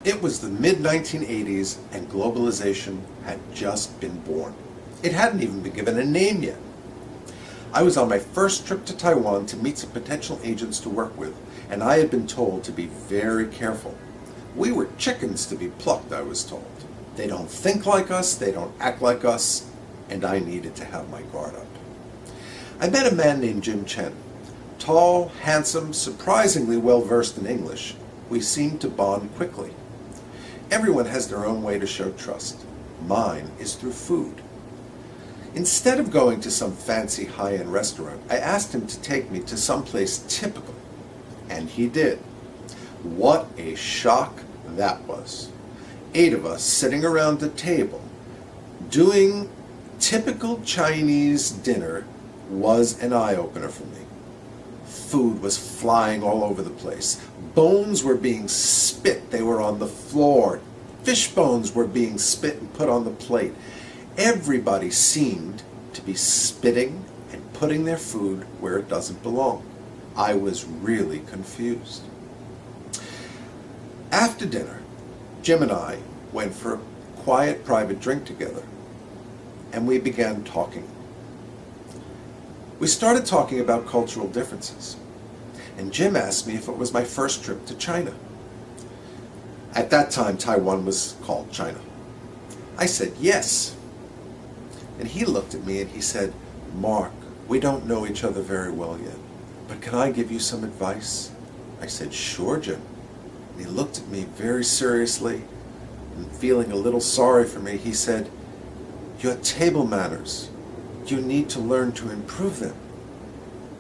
It was the mid-1980s and globalization had just been born. It hadn't even been given a name yet. I was on my first trip to Taiwan to meet some potential agents to work with, and I had been told to be very careful. We were chickens to be plucked, I was told. They don't think like us, they don't act like us, and I needed to have my guard up. I met a man named Jim Chen. Tall, handsome, surprisingly well-versed in English. We seemed to bond quickly. Everyone has their own way to show trust. Mine is through food. Instead of going to some fancy high-end restaurant, I asked him to take me to someplace typical, and he did. What a shock that was. 8 of us sitting around the table, doing typical Chinese dinner was an eye-opener for me. Food was flying all over the place. Bones were being spit. They were on the floor. Fish bones were being spit and put on the plate. Everybody seemed to be spitting and putting their food where it doesn't belong. I was really confused. After dinner, Jim and I went for a quiet private drink together, and we began talking. We started talking about cultural differences, and Jim asked me if it was my first trip to China. At that time, Taiwan was called China. I said yes. And he looked at me and he said, "Mark, we don't know each other very well yet, but can I give you some advice?" I said, "Sure, Jim." And he looked at me very seriously, and feeling a little sorry for me, he said, "Your table manners, you need to learn to improve them."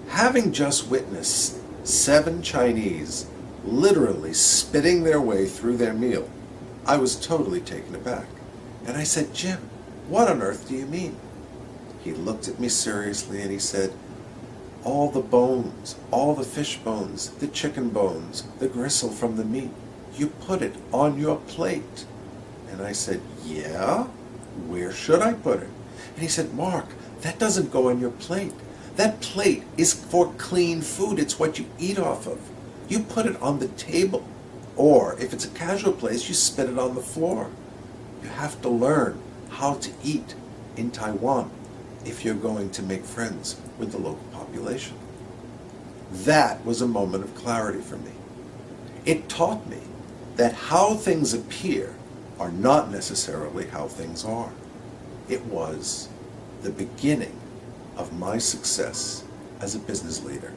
Having just witnessed 7 Chinese literally spitting their way through their meal, I was totally taken aback. And I said, "Jim, what on earth do you mean?" He looked at me seriously and he said, "All the bones, all the fish bones, the chicken bones, the gristle from the meat, you put it on your plate." And I said, "Yeah? Where should I put it?" And he said, "Mark, that doesn't go on your plate. That plate is for clean food. It's what you eat off of. You put it on the table. Or if it's a casual place, you spit it on the floor. You have to learn how to eat in Taiwan if you're going to make friends with the local population." That was a moment of clarity for me. It taught me that how things appear are not necessarily how things are. It was the beginning of my success as a business leader.